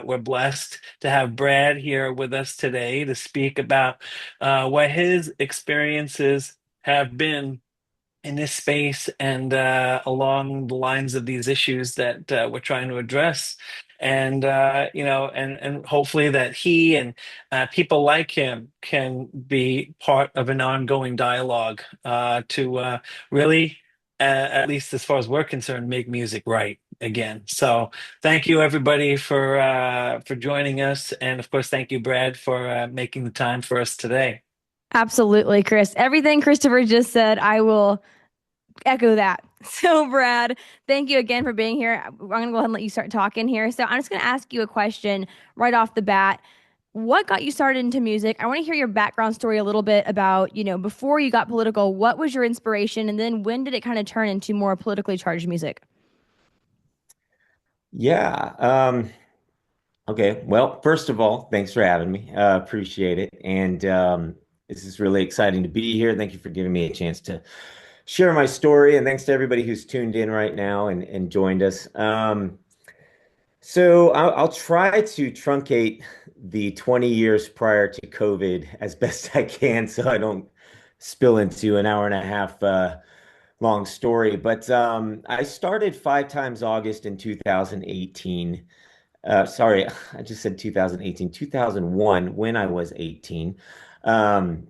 we're blessed to have Brad here with us today to speak about what his experiences have been in this space and along the lines of these issues that we're trying to address. And and hopefully that he and people like him can be part of an ongoing dialogue to really, at least as far as we're concerned, make music right again. So thank you everybody for joining us, and of course thank you Brad for making the time for us today. Absolutely, Chris. Everything Christopher just said, I will echo that. So, Brad, thank you again for being here. I'm going to go ahead and let you start talking here. So, I'm just going to ask you a question right off the bat. What got you started into music? I want to hear your background story a little bit about, before you got political, what was your inspiration? And then when did it kind of turn into more politically charged music? Yeah. Okay. Well, first of all, thanks for having me. Appreciate it. And this is really exciting to be here. Thank you for giving me a chance to share my story. And thanks to everybody who's tuned in right now and joined us. So I'll try to truncate the 20 years prior to COVID as best I can so I don't spill into an hour and a half long story. But I started Five Times August in 2018. Sorry, I just said 2018, 2001 when I was 18, um,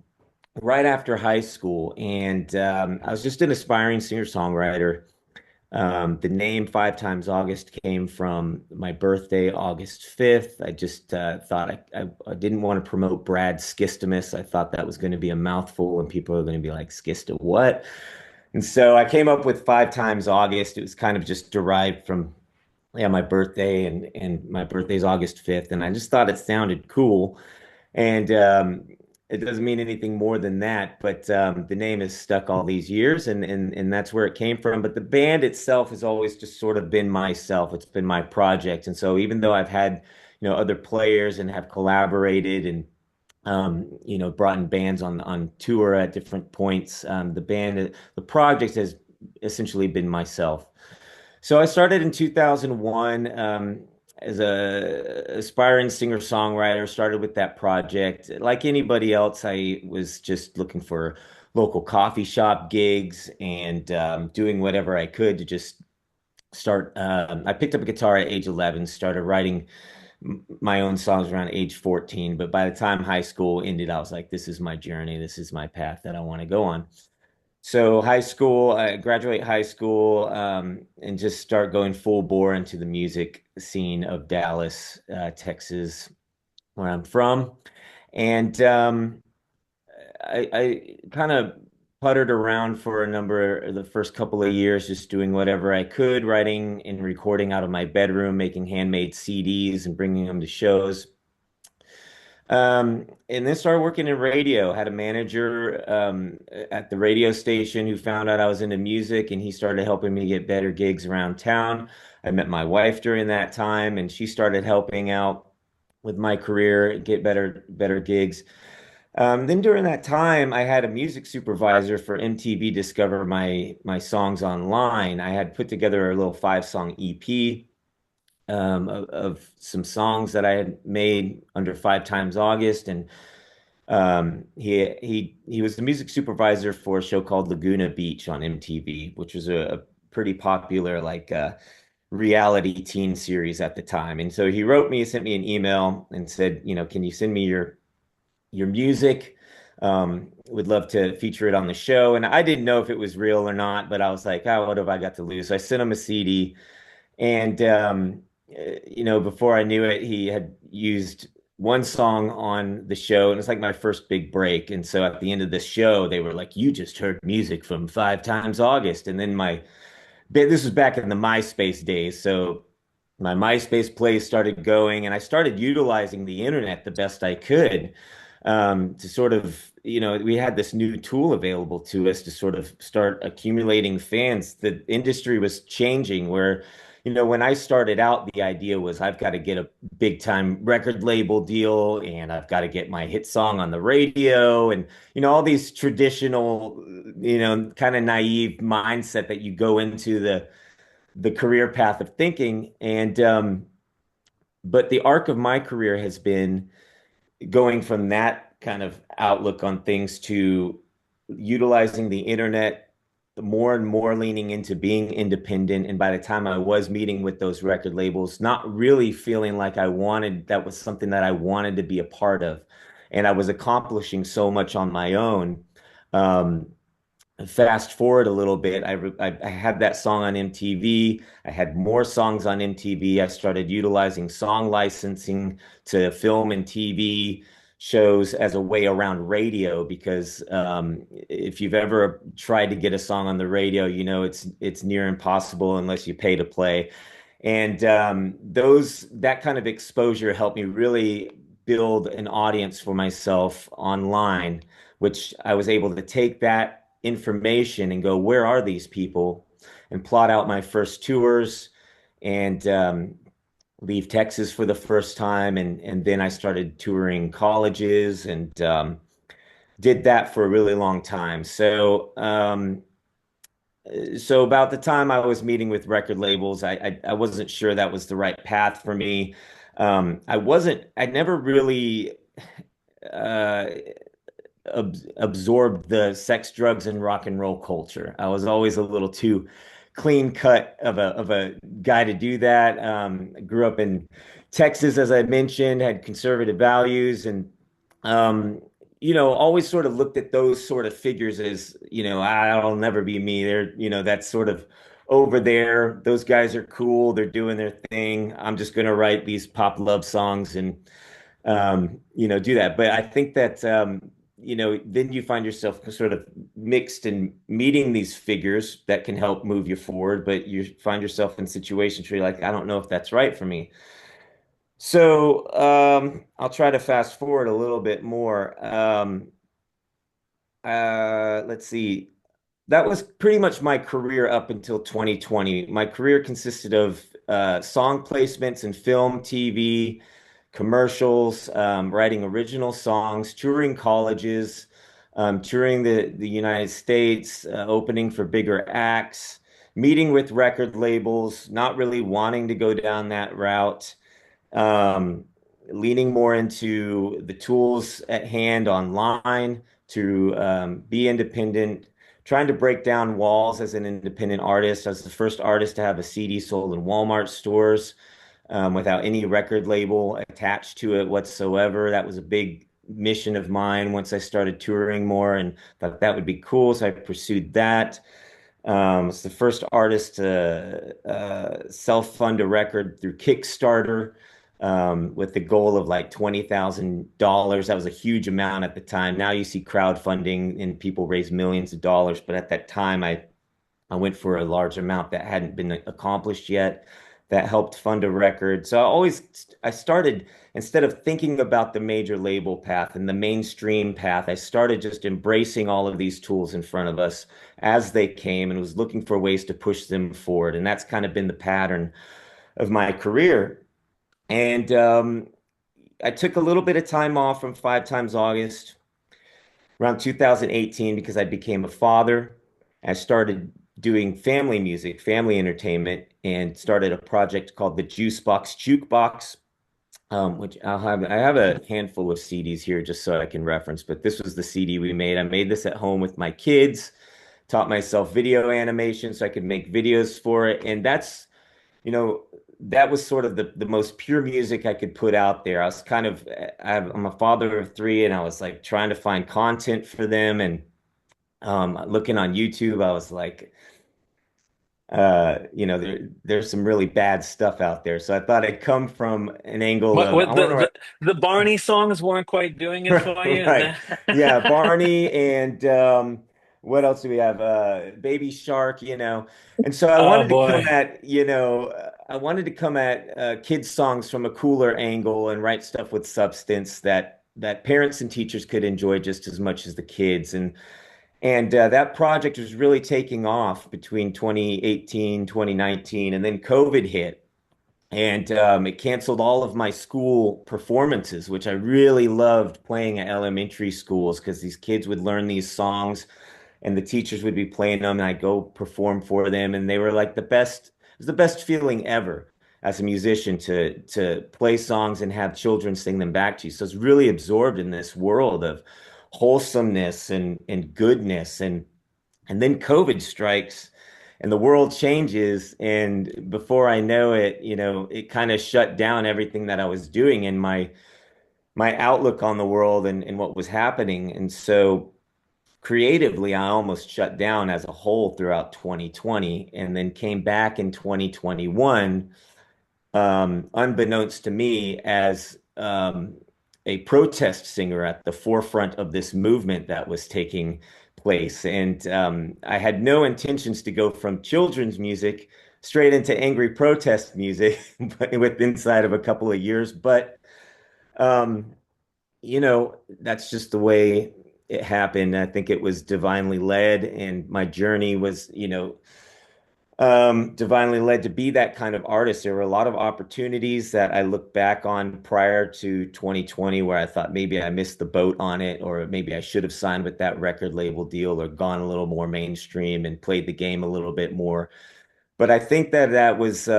right after high school. And I was just an aspiring singer-songwriter. The name Five Times August came from my birthday, August 5th. I just thought I didn't want to promote Brad Skistimas. I thought that was going to be a mouthful and people are going to be like, Skista, what? And so I came up with Five Times August. It was kind of just derived from my birthday and my birthday's August 5th, and I just thought it sounded cool. And it doesn't mean anything more than that, but the name has stuck all these years, and that's where it came from. But the band itself has always just sort of been myself. It's been my project. And so even though I've had, other players and have collaborated and brought in bands on tour at different points, the project has essentially been myself. So I started in 2001 as a aspiring singer-songwriter, started with that project. Like anybody else, I was just looking for local coffee shop gigs and doing whatever I could to just start. I picked up a guitar at age 11, started writing my own songs around age 14. But by the time high school ended, I was like, this is my journey. This is my path that I want to go on. So high school, I graduate high school, and just start going full bore into the music scene of Dallas, Texas, where I'm from. And I kind of puttered around for a number of the first couple of years, just doing whatever I could, writing and recording out of my bedroom, making handmade CDs and bringing them to shows. And then started working in radio. Had a manager at the radio station who found out I was into music, and he started helping me get better gigs around town. I met my wife during that time, and she started helping out with my career, get better gigs. Then during that time, I had a music supervisor for MTV discover my songs online. I had put together a little 5-song EP of some songs that I had made under Five Times August, and he was the music supervisor for a show called Laguna Beach on MTV, which was a pretty popular reality teen series at the time. And so he wrote me, sent me an email, and said, can you send me your music? Would love to feature it on the show. And I didn't know if it was real or not, but I was like, oh, what have I got to lose? So I sent him a CD. And before I knew it, he had used one song on the show, and it's like my first big break. And so at the end of the show, they were like, "You just heard music from Five Times August." And then this was back in the MySpace days, so my MySpace plays started going, and I started utilizing the internet the best I could to sort of, we had this new tool available to us to sort of start accumulating fans. The industry was changing where, when I started out, the idea was I've got to get a big time record label deal and I've got to get my hit song on the radio and, all these traditional, kind of naive mindset that you go into the career path of thinking. And But the arc of my career has been going from that kind of outlook on things to utilizing the internet more and more, leaning into being independent. And by the time I was meeting with those record labels, not really feeling like that was something that I wanted to be a part of. And I was accomplishing so much on my own. Um, Fast forward a little bit, I had that song on MTV. I had more songs on MTV. I started utilizing song licensing to film and TV shows as a way around radio because if you've ever tried to get a song on the radio, you know it's near impossible unless you pay to play. And those that kind of exposure helped me really build an audience for myself online, which I was able to take that information and go, where are these people? And plot out my first tours and leave Texas for the first time. And then I started touring colleges and did that for a really long time. So about the time I was meeting with record labels, I wasn't sure that was the right path for me. I never really uh, absorbed the sex, drugs, and rock and roll culture. I was always a little too clean cut of a guy to do that. I grew up in Texas, as I mentioned, had conservative values, and um, always sort of looked at those sort of figures as, I'll never be me. That's sort of over there. Those guys are cool. They're doing their thing. I'm just going to write these pop love songs and do that. But I think that, then you find yourself sort of mixed and meeting these figures that can help move you forward, but you find yourself in situations where you're like, I don't know if that's right for me. So I'll try to fast forward a little bit more. Let's see. That was pretty much my career up until 2020. My career consisted of song placements in film, TV, commercials, writing original songs, touring colleges, touring the United States, opening for bigger acts, meeting with record labels, not really wanting to go down that route, um, leaning more into the tools at hand online to be independent, trying to break down walls as an independent artist. I was the first artist to have a CD sold in Walmart stores without any record label attached to it whatsoever. That was a big mission of mine once I started touring more and thought that would be cool. So I pursued that. Was the first artist to self-fund a record through Kickstarter with the goal of like $20,000. That was a huge amount at the time. Now you see crowdfunding and people raise millions of dollars, but at that time I went for a large amount that hadn't been accomplished yet. That helped fund a record. So I started, instead of thinking about the major label path and the mainstream path, I started just embracing all of these tools in front of us as they came and was looking for ways to push them forward. And that's kind of been the pattern of my career. And I took a little bit of time off from Five Times August around 2018 because I became a father. I started doing family music, family entertainment, and started a project called the Juice Box Jukebox, which I have a handful of CDs here just so I can reference, but this was the CD we made. I made this at home with my kids, taught myself video animation so I could make videos for it. And you know, that was sort of the most pure music I could put out there. I'm a father of three, and I was like trying to find content for them. And looking on YouTube, I was like, there's some really bad stuff out there. So I thought I'd come from an angle of What I want the Barney songs weren't quite doing it for you? right. Yeah, Barney and what else do we have? Baby Shark, And so I Oh wanted to come boy. at, I wanted to come at kids' songs from a cooler angle and write stuff with substance that parents and teachers could enjoy just as much as the kids. And that project was really taking off between 2018, 2019, and then COVID hit. And it canceled all of my school performances, which I really loved playing at elementary schools because these kids would learn these songs and the teachers would be playing them and I'd go perform for them. And they were like it was the best feeling ever. as a musician to play songs and have children sing them back to you. So it's really absorbed in this world of wholesomeness and goodness. And then COVID strikes and the world changes. And before I know it, it kind of shut down everything that I was doing and my outlook on the world and what was happening. And so creatively, I almost shut down as a whole throughout 2020 and then came back in 2021, unbeknownst to me, as a protest singer at the forefront of this movement that was taking place. And I had no intentions to go from children's music straight into angry protest music with inside of a couple of years. But um, that's just the way it happened. I think it was divinely led, and my journey was, divinely led to be that kind of artist. There were a lot of opportunities that I look back on prior to 2020 where I thought maybe I missed the boat on it, or maybe I should have signed with that record label deal or gone a little more mainstream and played the game a little bit more. But I think that that was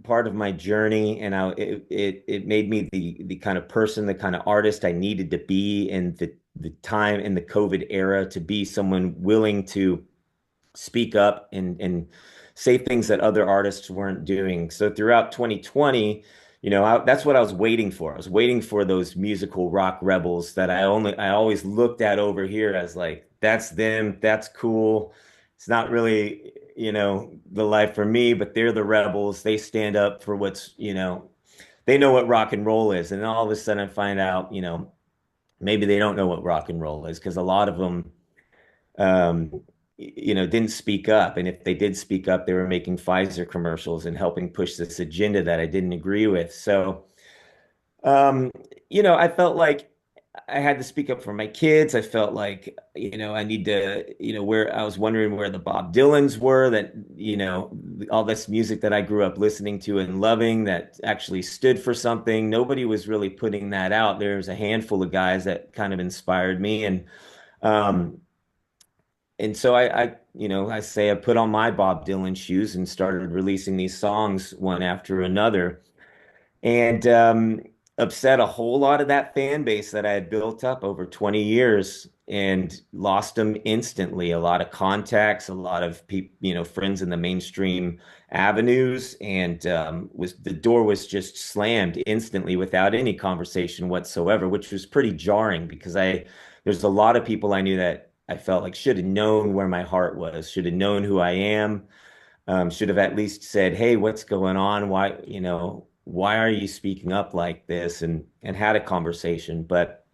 part of my journey, and it made me the kind of person, the kind of artist I needed to be in the time in the COVID era to be someone willing to speak up and say things that other artists weren't doing. So throughout 2020, that's what I was waiting for. I was waiting for those musical rock rebels that I always looked at over here as like, that's them, that's cool. It's not really, the life for me, but they're the rebels. They stand up for they know what rock and roll is. And then all of a sudden I find out, maybe they don't know what rock and roll is because a lot of them um, didn't speak up. And if they did speak up, they were making Pfizer commercials and helping push this agenda that I didn't agree with. So, um, I felt like I had to speak up for my kids. I felt like, I need to, where I was wondering where the Bob Dylans were, that, all this music that I grew up listening to and loving that actually stood for something. Nobody was really putting that out. There's a handful of guys that kind of inspired me. Um, and so I say I put on my Bob Dylan shoes and started releasing these songs one after another, and upset a whole lot of that fan base that I had built up over 20 years and lost them instantly. A lot of contacts, a lot of people, friends in the mainstream avenues, and was the door was just slammed instantly without any conversation whatsoever, which was pretty jarring because there's a lot of people I knew that I felt like should have known where my heart was, should have known who I am, should have at least said, "Hey, what's going on? Why are you speaking up like this?" and had a conversation, but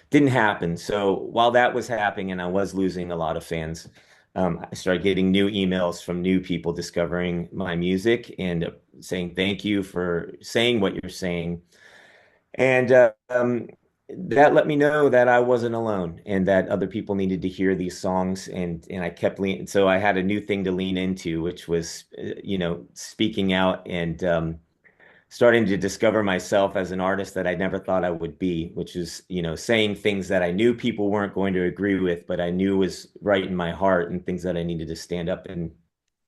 didn't happen. So while that was happening and I was losing a lot of fans, I started getting new emails from new people discovering my music and saying thank you for saying what you're saying. And that let me know that I wasn't alone and that other people needed to hear these songs. And I kept leaning. So I had a new thing to lean into, which was, speaking out and starting to discover myself as an artist that I never thought I would be, which is, saying things that I knew people weren't going to agree with, but I knew was right in my heart and things that I needed to stand up and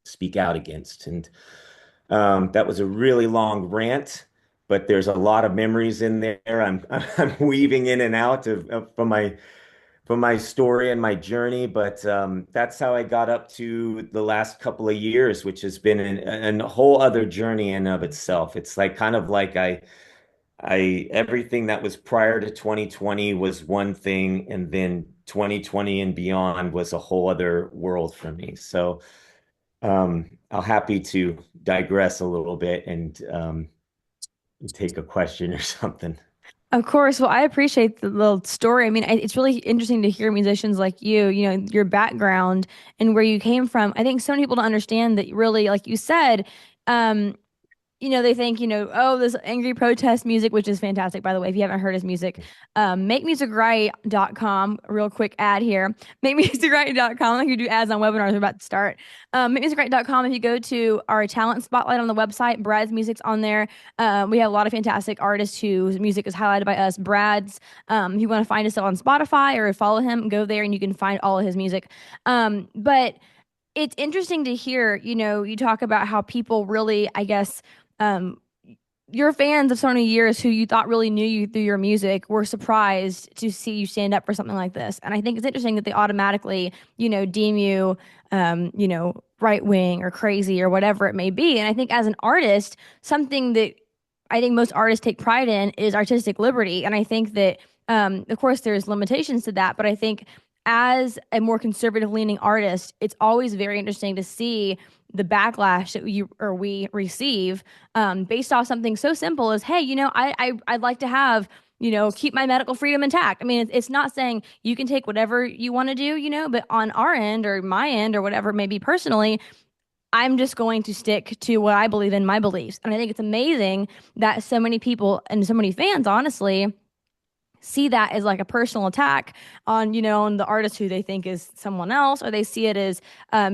speak out against. And that was a really long rant, but there's a lot of memories in there. I'm weaving in and out from my story and my journey, but that's how I got up to the last couple of years, which has been a whole other journey in of itself. It's like kind of like I everything that was prior to 2020 was one thing, and then 2020 and beyond was a whole other world for me. So I'll happy to digress a little bit and take a question or something. Of course. Well, I appreciate the little story. I mean, it's really interesting to hear musicians like you know, your background and where you came from. I think so many people don't understand that really, like you said, um, they think, oh, this angry protest music, which is fantastic, by the way, if you haven't heard his music, makemusicright.com, real quick ad here, makemusicright.com, like you do ads on webinars, we're about to start. Makemusicright.com, if you go to our talent spotlight on the website, Brad's music's on there. We have a lot of fantastic artists whose music is highlighted by us. Brad's, if you want to find us on Spotify or follow him, go there and you can find all of his music. But it's interesting to hear, you talk about how people really, I guess, um, your fans of so many years who you thought really knew you through your music were surprised to see you stand up for something like this. And I think it's interesting that they automatically, deem you, right wing or crazy or whatever it may be. And I think as an artist, something that I think most artists take pride in is artistic liberty. And I think that, of course, there's limitations to that, but I think as a more conservative leaning artist, it's always very interesting to see the backlash that you or we receive based off something so simple as, hey, I'd like to have, keep my medical freedom intact. I mean, it's not saying you can take whatever you want to do, but on our end or my end or whatever it may be personally, I'm just going to stick to what I believe in, my beliefs. And I think it's amazing that so many people and so many fans, honestly, see that as like a personal attack on on the artist who they think is someone else, or they see it as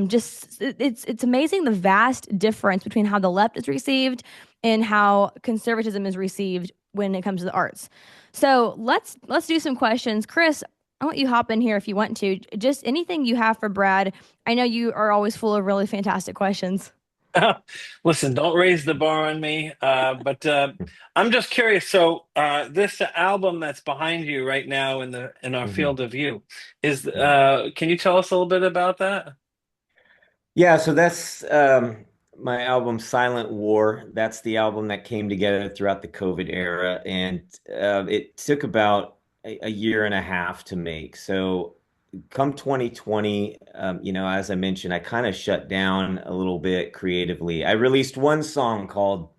just it's amazing the vast difference between how the left is received and how conservatism is received when it comes to the arts. So let's do some questions. Chris, I want you to hop in here if you want to. Just anything you have for Brad. I know you are always full of really fantastic questions. Listen, don't raise the bar on me. But I'm just curious. So, this album that's behind you right now in our Mhm. field of view is. Mhm. Can you tell us a little bit about that? Yeah, so that's my album Silent War. That's the album that came together throughout the COVID era, and it took about a year and a half to make. So come 2020, as I mentioned, I kind of shut down a little bit creatively. I released one song called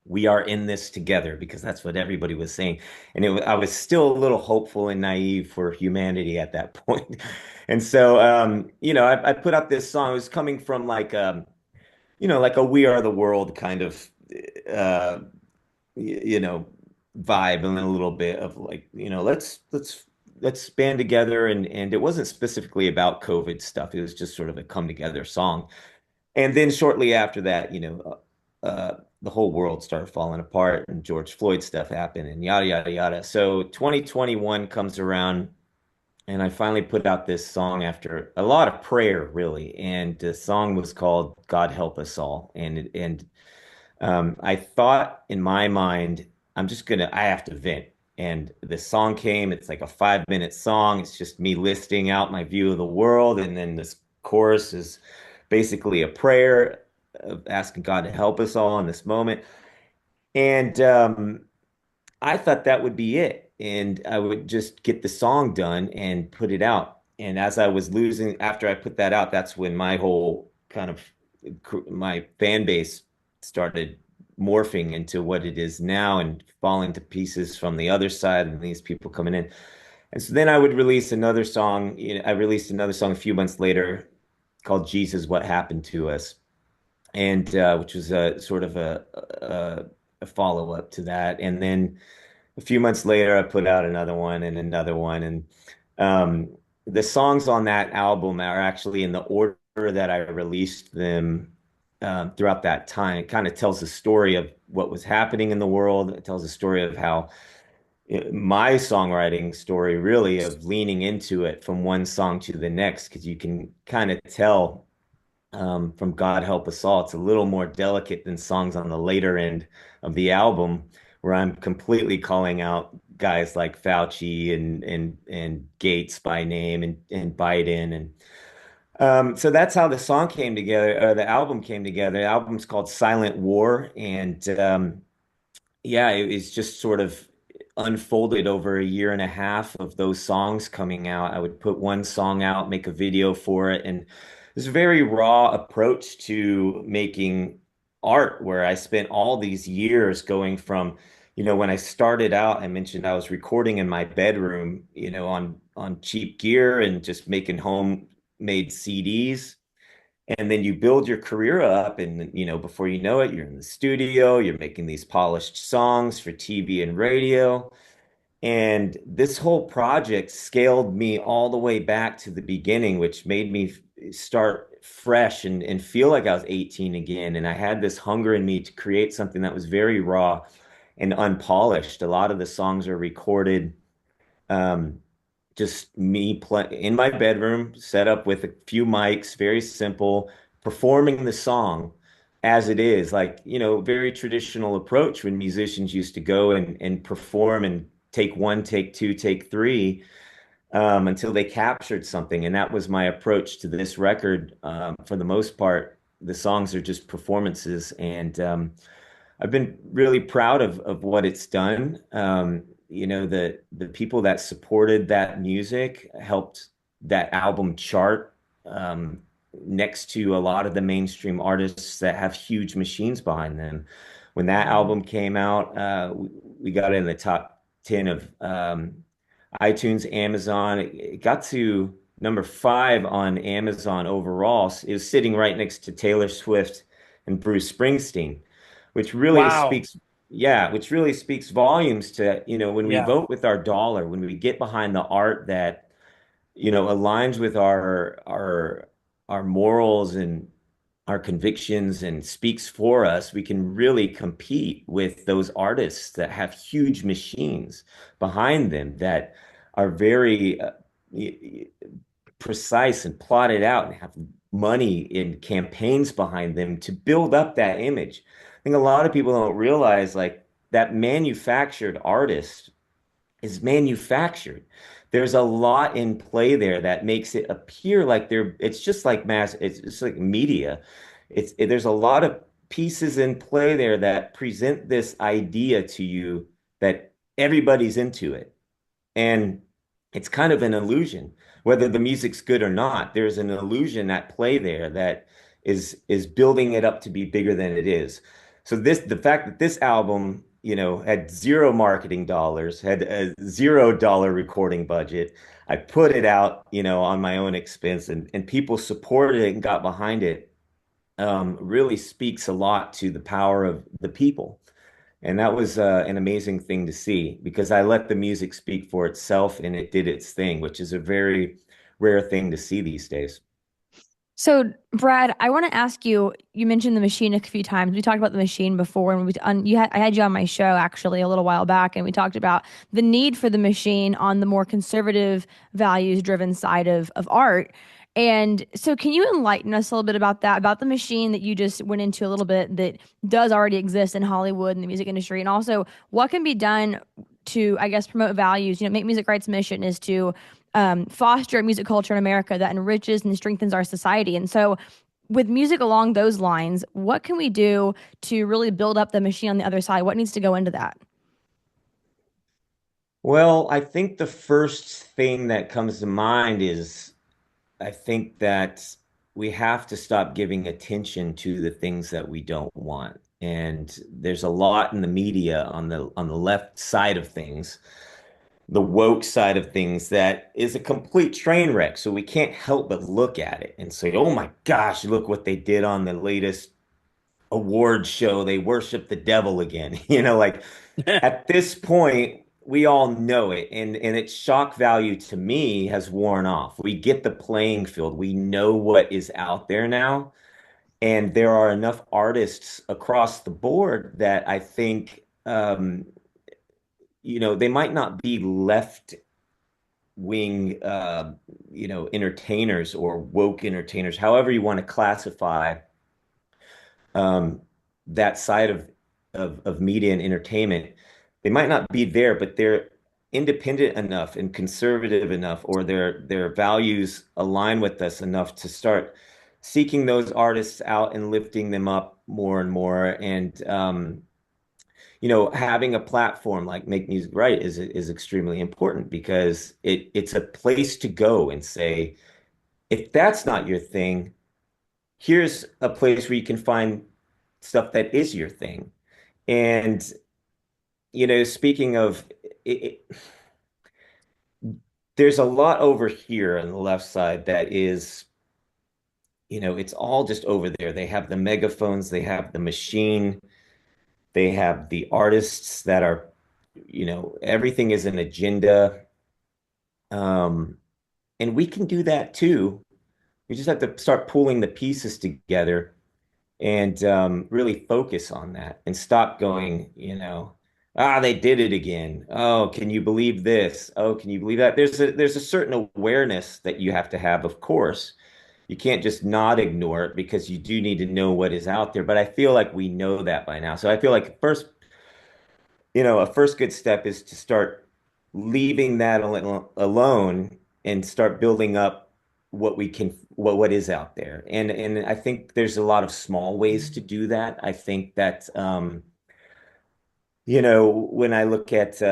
"We Are in This Together" because that's what everybody was saying, and I was still a little hopeful and naive for humanity at that point. And so, I put out this song. It was coming from like a "We Are the World" kind of, uh, you know, vibe, and then a little bit of like, let's band together. And it wasn't specifically about COVID stuff. It was just sort of a come together song. And then shortly after that, the whole world started falling apart, and George Floyd stuff happened, and yada yada yada. So 2021 comes around, and I finally put out this song after a lot of prayer, really. And the song was called "God Help Us All." And I thought in my mind, I have to vent. And the song came. It's like a 5 minute song. It's just me listing out my view of the world, and then this chorus is basically a prayer of asking God to help us all in this moment. And I thought that would be it. And I would just get the song done and put it out. And as I was losing, after I put that out, that's when my whole kind of my fan base started morphing into what it is now and falling to pieces from the other side, and these people coming in. And so then I would release another song. I released another song a few months later called "Jesus, What Happened to Us," and which was a sort of a follow up to that. And then a few months later, I put out another one and another one. And um, the songs on that album are actually in the order that I released them throughout that time. It kind of tells the story of what was happening in the world. It tells the story of how my songwriting story, really, of leaning into it from one song to the next, because you can kind of tell from God Help Us All. It's a little more delicate than songs on the later end of the album, where I'm completely calling out guys like Fauci and Gates by name, and Biden. And so that's how the song came together, or the album came together. The album's called Silent War. And yeah, it was just sort of unfolded over a year and a half of those songs coming out. I would put one song out, make a video for it, and it's a very raw approach to making art, where I spent all these years going from, when I started out, I mentioned I was recording in my bedroom, on cheap gear and just making homemade CDs. And then you build your career up, and before you know it, you're in the studio, you're making these polished songs for TV and radio. And this whole project scaled me all the way back to the beginning, which made me start fresh and feel like I was 18 again. And I had this hunger in me to create something that was very raw and unpolished. A lot of the songs are recorded um, just me play in my bedroom, set up with a few mics, very simple, performing the song. as it is, like, very traditional approach when musicians used to go and perform and take one, take two, take three, until they captured something. And that was my approach to this record. For the most part, the songs are just performances, and I've been really proud of what it's done. The people that supported that music helped that album chart, next to a lot of the mainstream artists that have huge machines behind them. When that Mhm. album came out, we got in the top 10 of iTunes, Amazon. It got to number 5 on Amazon overall. It was sitting right next to Taylor Swift and Bruce Springsteen, which really Wow. speaks, yeah, which really speaks volumes to, when we Yeah. vote with our dollar, when we get behind the art that, aligns with our morals and our convictions and speaks for us, we can really compete with those artists that have huge machines behind them that are very precise and plotted out and have money in campaigns behind them to build up that image. I think a lot of people don't realize like that manufactured artist is manufactured. There's a lot in play there that makes it appear like it's just like it's like media. There's a lot of pieces in play there that present this idea to you that everybody's into it. And it's kind of an illusion, whether the music's good or not. There's an illusion at play there that is building it up to be bigger than it is. So the fact that this album, had zero marketing dollars, had a $0 recording budget, I put it out, on my own expense, and people supported it and got behind it, really speaks a lot to the power of the people. And that was an amazing thing to see because I let the music speak for itself and it did its thing, which is a very rare thing to see these days. So, Brad, I want to ask you, you mentioned the machine a few times. We talked about the machine before and I had you on my show actually a little while back and we talked about the need for the machine on the more conservative values driven side of art. And so can you enlighten us a little bit about that, about the machine that you just went into a little bit that does already exist in Hollywood and the music industry, and also what can be done to, I guess, promote values? Make Music Right's mission is to foster a music culture in America that enriches and strengthens our society. And so, with music along those lines, what can we do to really build up the machine on the other side? What needs to go into that? Well, I think the first thing that comes to mind is I think that we have to stop giving attention to the things that we don't want. And there's a lot in the media on the left side of things, the woke side of things, that is a complete train wreck. So we can't help but look at it and say, oh my gosh, look what they did on the latest award show. They worship the devil again. Like at this point, we all know it. And its shock value to me has worn off. We get the playing field. We know what is out there now. And there are enough artists across the board that I think, they might not be left wing, entertainers or woke entertainers, however you want to classify um, that side of media and entertainment. They might not be there, but they're independent enough and conservative enough, or their values align with us enough to start seeking those artists out and lifting them up more and more. And having a platform like Make Music Right is extremely important because it's a place to go and say, if that's not your thing, here's a place where you can find stuff that is your thing. And, speaking of there's a lot over here on the left side that is, it's all just over there. They have the megaphones, they have the machine, they have the artists that are, everything is an agenda. Um, and we can do that too. We just have to start pulling the pieces together and really focus on that and stop going, they did it again. Oh, can you believe this? Oh, can you believe that? There's a certain awareness that you have to have, of course. you can't just not ignore it because you do need to know what is out there. But I feel like we know that by now. So I feel like first, a first good step is to start leaving that alone and start building up what is out there. And I think there's a lot of small ways to do that. I think that when I look at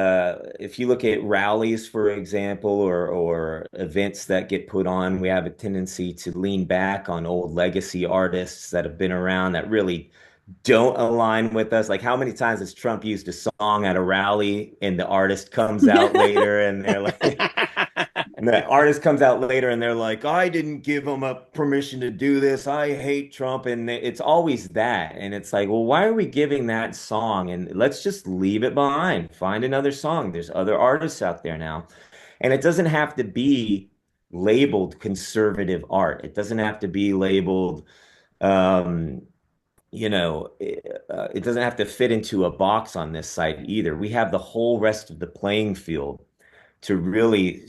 if you look at rallies, for example, or events that get put on, we have a tendency to lean back on old legacy artists that have been around that really don't align with us. Like, how many times has Trump used a song at a rally and the artist comes out later and they're like, and the artist comes out later and they're like, I didn't give him a permission to do this. I hate Trump. And it's always that. And it's like, well, why are we giving that song? And let's just leave it behind. Find another song. There's other artists out there now. And it doesn't have to be labeled conservative art. It doesn't have to be labeled um, it doesn't have to fit into a box on this site either. We have the whole rest of the playing field to really,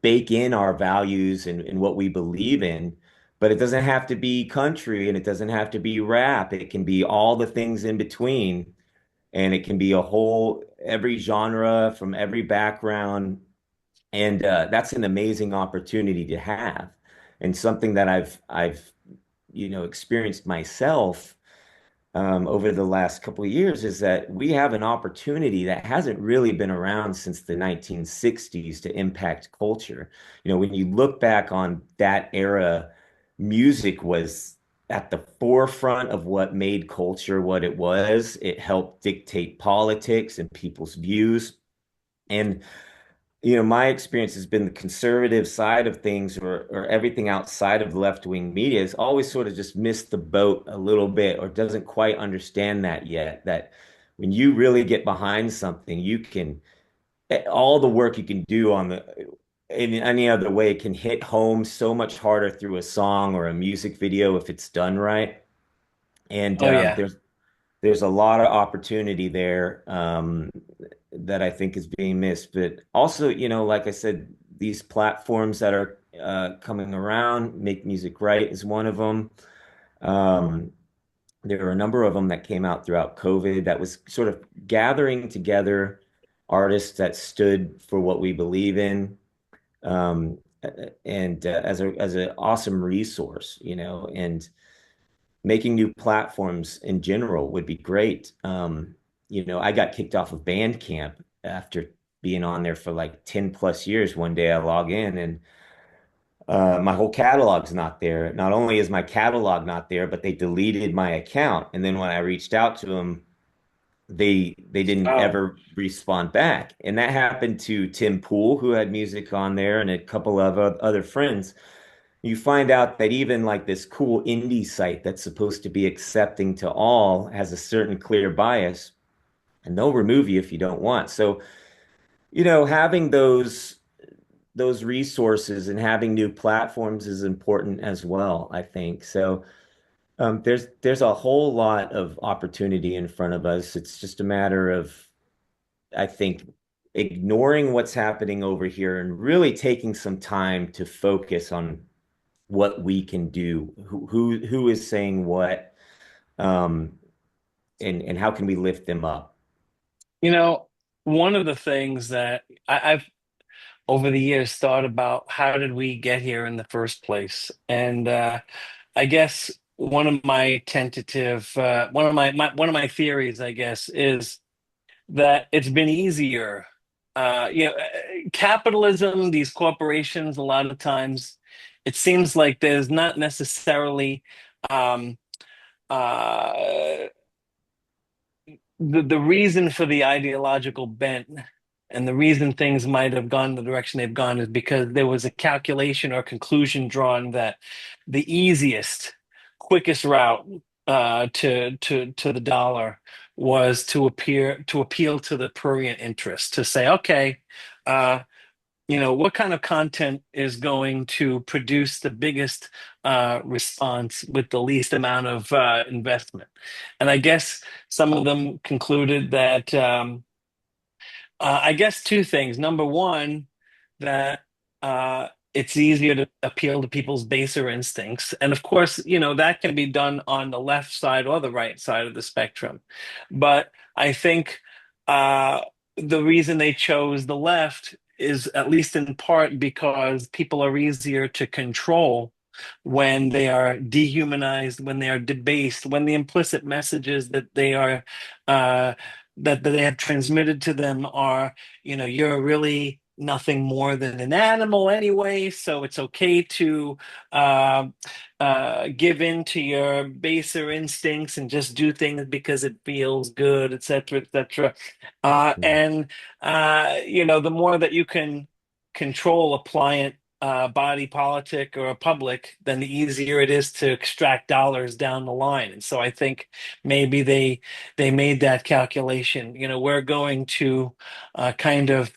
bake in our values and what we believe in. But it doesn't have to be country and it doesn't have to be rap. It can be all the things in between. And it can be every genre from every background. And that's an amazing opportunity to have. And something that I've experienced myself over the last couple of years is that we have an opportunity that hasn't really been around since the 1960s to impact culture. When you look back on that era, music was at the forefront of what made culture what it was. It helped dictate politics and people's views. And my experience has been the conservative side of things or everything outside of the left-wing media has always sort of just missed the boat a little bit or doesn't quite understand that yet. That when you really get behind something, all the work you can do in any other way can hit home so much harder through a song or a music video if it's done right. And Oh yeah. there's a lot of opportunity there that I think is being missed. But also, like I said, these platforms that are coming around, Make Music Right is one of them. Um, there are a number of them that came out throughout COVID that was sort of gathering together artists that stood for what we believe in. And as an awesome resource, and making new platforms in general would be great. I got kicked off of Bandcamp after being on there for like 10 plus years. One day I log in and my whole catalog's not there. Not only is my catalog not there, but they deleted my account. And then when I reached out to them, they didn't Oh, ever respond back. And that happened to Tim Pool, who had music on there, and a couple of other friends. You find out that even like this cool indie site that's supposed to be accepting to all has a certain clear bias, and they'll remove you if you don't want. So, having those resources and having new platforms is important as well, I think. So, there's a whole lot of opportunity in front of us. It's just a matter of, I think, ignoring what's happening over here and really taking some time to focus on what we can do, who is saying what, um, and how can we lift them up? you know, one of the things that I've over the years thought about, how did we get here in the first place? And I guess one of my one of my theories, I guess, is that it's been easier. Capitalism, these corporations, a lot of times, it seems like there's not necessarily um, uh, the reason for the ideological bent and the reason things might have gone the direction they've gone is because there was a calculation or conclusion drawn that the easiest, quickest route to the dollar was to appeal to the prurient interest, to say, okay, uh, what kind of content is going to produce the biggest response with the least amount of investment? And I guess some of them concluded that, I guess two things. Number one, that it's easier to appeal to people's baser instincts. And of course, that can be done on the left side or the right side of the spectrum. But I think uh, the reason they chose the left is at least in part because people are easier to control when they are dehumanized, when they are debased, when the implicit messages that they are uh, that they have transmitted to them are, you're really nothing more than an animal anyway, so it's okay to uh, give in to your baser instincts and just do things because it feels good, et cetera, et cetera. Mhm. And the more that you can control a pliant body politic or a public, then the easier it is to extract dollars down the line. And so I think maybe they made that calculation. We're going to kind of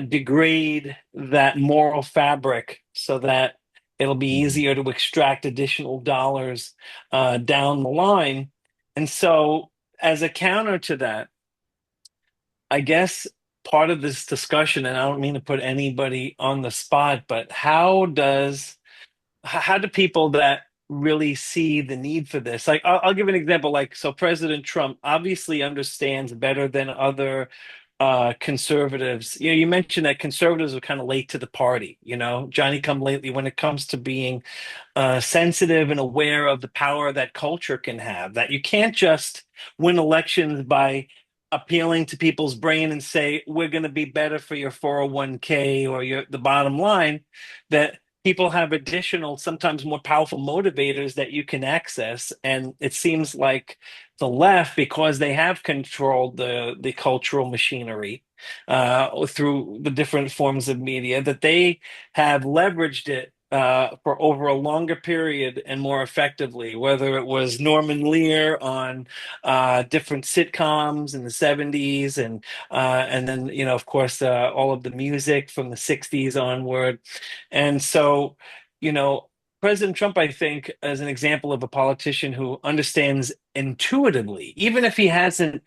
degrade that moral fabric so that it'll be Mhm. easier to extract additional dollars down the line. And so, as a counter to that, I guess part of this discussion, and I don't mean to put anybody on the spot, but how do people that really see the need for this, like I'll give an example, like, so President Trump obviously understands better than other conservatives. You mentioned that conservatives are kind of late to the party, Johnny come lately when it comes to being sensitive and aware of the power that culture can have, that you can't just win elections by appealing to people's brain and say, we're going to be better for your 401k or the bottom line, that people have additional, sometimes more powerful motivators that you can access. And it seems like the left, because they have controlled the cultural machinery through the different forms of media, that they have leveraged it for over a longer period and more effectively, whether it was Norman Lear on different sitcoms in the 70s, and then, of course, all of the music from the 60s onward. And so, you know, President Trump, I think, as an example of a politician who understands intuitively, even if he hasn't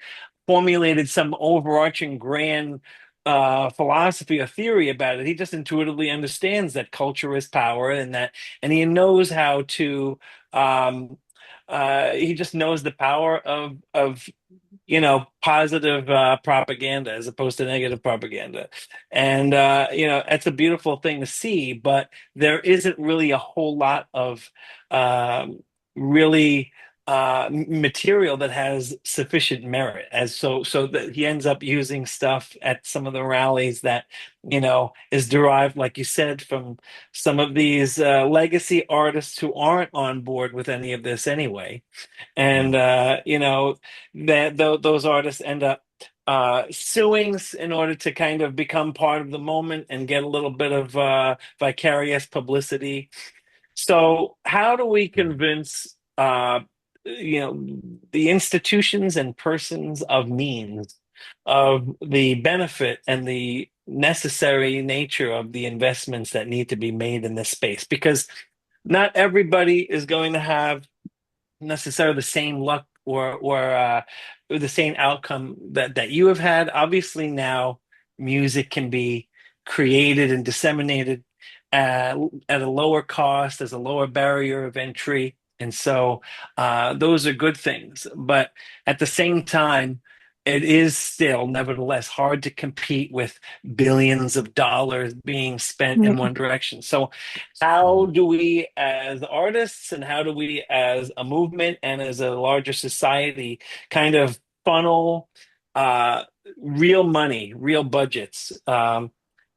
formulated some overarching grand philosophy or theory about it. He just intuitively understands that culture is power, and he knows how to. Um, he just knows the power of positive propaganda as opposed to negative propaganda. And, it's a beautiful thing to see, but there isn't really a whole lot of really material that has sufficient merit, as so that he ends up using stuff at some of the rallies that is derived, like you said, from some of these legacy artists who aren't on board with any of this anyway. And those artists end up suing in order to kind of become part of the moment and get a little bit of vicarious publicity. So how do we Mhm. convince the institutions and persons of means of the benefit and the necessary nature of the investments that need to be made in this space? Because not everybody is going to have necessarily the same luck or the same outcome that you have had. Obviously, now music can be created and disseminated at a lower cost, as a lower barrier of entry, and so those are good things. But at the same time, it is still, nevertheless, hard to compete with billions of dollars being spent in one direction. So how Mhm. do we, as artists, and how do we, as a movement and as a larger society, kind of funnel uh, real money, real budgets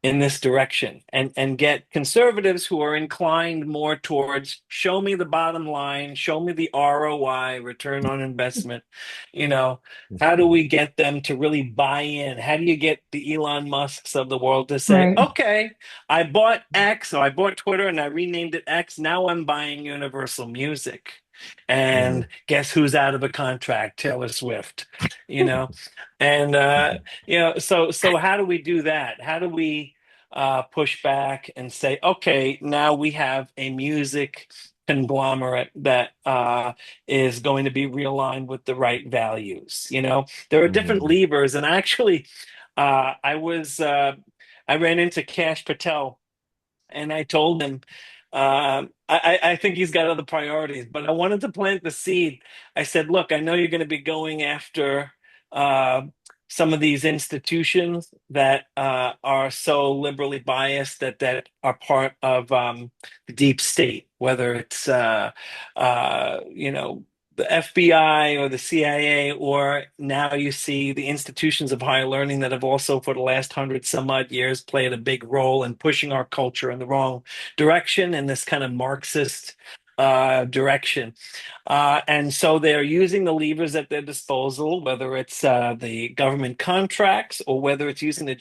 in this direction, and get conservatives who are inclined more towards show me the bottom line, show me the ROI, return on investment, you know, how do Mhm. we get them to really buy in? How do you get the Elon Musks of the world to say, Right. okay, I bought X, or I bought Twitter and I renamed it X. Now I'm buying Universal Music. And Mhm. guess who's out of a contract? Taylor Swift, you know? And so how do we do that? How do we push back and say, okay, now we have a music conglomerate that is going to be realigned with the right values? There are different Mhm. levers, and actually, I ran into Cash Patel And I told him, I think he's got other priorities, but I wanted to plant the seed. I said, look, I know you're going to be going after uh, some of these institutions that are so liberally biased that are part of the deep state, whether it's the FBI or the CIA, or now you see the institutions of higher learning that have also, for the last 100 some odd years, played a big role in pushing our culture in the wrong direction in this kind of Marxist direction. And so they're using the levers at their disposal, whether it's the government contracts or whether it's using the